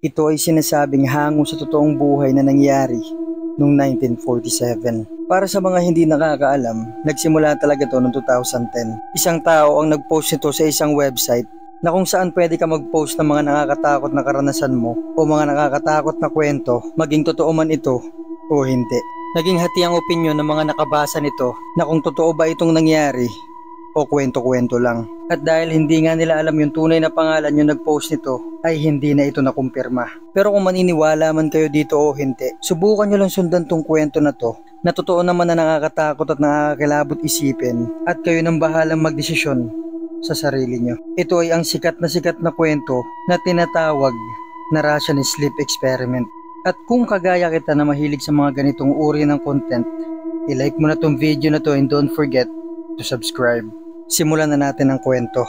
Ito ay sinasabing hango sa totoong buhay na nangyari noong 1947. Para sa mga hindi nakakaalam, nagsimula talaga to noong 2010. Isang tao ang nag-post nito sa isang website na kung saan pwede ka mag-post ng mga nakakatakot na karanasan mo o mga nakakatakot na kwento, maging totoo man ito o hindi. Naging hati ang opinyon ng mga nakabasa nito na kung totoo ba itong nangyari o kwento-kwento lang. At dahil hindi nga nila alam yung tunay na pangalan yung nag-post nito, ay hindi na ito nakumpirma. Pero kung maniniwala man kayo dito o hindi, subukan nyo lang sundan tong kwento na to, na totoo naman na nakakatakot at nakakakilabot isipin, at kayo nang bahalang magdesisyon sa sarili nyo. Ito ay ang sikat na kwento na tinatawag na Russian Sleep Experiment. At kung kagaya kita na mahilig sa mga ganitong uri ng content, i-like mo na tong video na to and don't forget to subscribe. Simulan na natin ang kwento.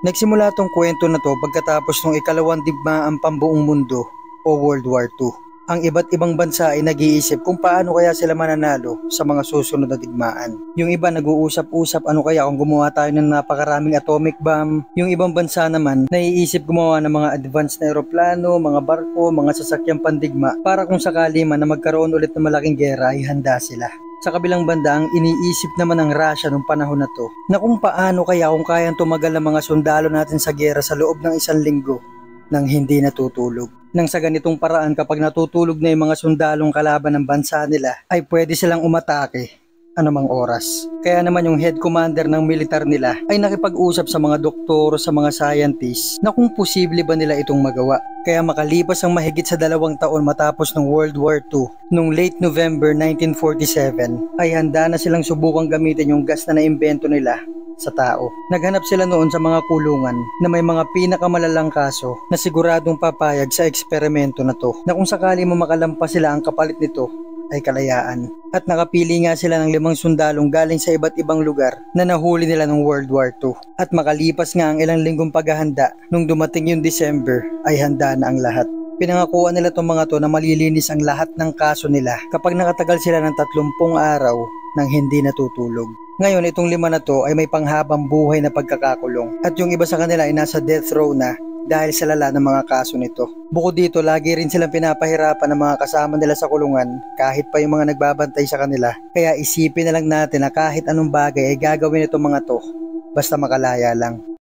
Nagsimula tong kwento na to pagkatapos ng ikalawang digmaang pambuong mundo o World War II. Ang iba't ibang bansa ay nag-iisip kung paano kaya sila mananalo sa mga susunod na digmaan. Yung iba nag-uusap-usap ano kaya kung gumawa tayo ng napakaraming atomic bomb. Yung ibang bansa naman naiisip gumawa ng mga advanced na eroplano, mga barko, mga sasakyang pandigma para kung sakali man na magkaroon ulit ng malaking gera ay handa sila. Sa kabilang banda, ang iniisip naman ng Russia nung panahon na to na kung paano kaya kung kayang tumagal ng mga sundalo natin sa gera sa loob ng 1 linggo nang hindi natutulog. Nang sa ganitong paraan kapag natutulog na yung mga sundalong kalaban ng bansa nila ay pwede silang umatake anumang oras. Kaya naman yung head commander ng militar nila ay nakipag-usap sa mga doktor, sa mga scientists na kung posible ba nila itong magawa. Kaya makalipas ang mahigit sa 2 taon matapos ng World War II, nung late November 1947 ay handa na silang subukang gamitin yung gas na naimbento nila sa tao. Naghanap sila noon sa mga kulungan na may mga pinakamalalang kaso na siguradong papayag sa eksperimento na to, na kung sakali mo makalampas sila ang kapalit nito ay kalayaan. At nakapili nga sila ng 5 sundalong galing sa iba't ibang lugar na nahuli nila ng World War II. At makalipas nga ang ilang linggong paghahanda, nung dumating yung December ay handa na ang lahat. Pinangakuan nila itong mga to na malilinis ang lahat ng kaso nila kapag nakatagal sila ng 30 araw nang hindi natutulog. Ngayon itong 5 na to ay may panghabang buhay na pagkakakulong at yung iba sa kanila ay nasa death row na dahil sa lala ng mga kaso nito. Bukod dito, lagi rin silang pinapahirapan ng mga kasama nila sa kulungan kahit pa yung mga nagbabantay sa kanila. Kaya isipin na lang natin na kahit anong bagay ay gagawin itong mga to basta makalaya lang.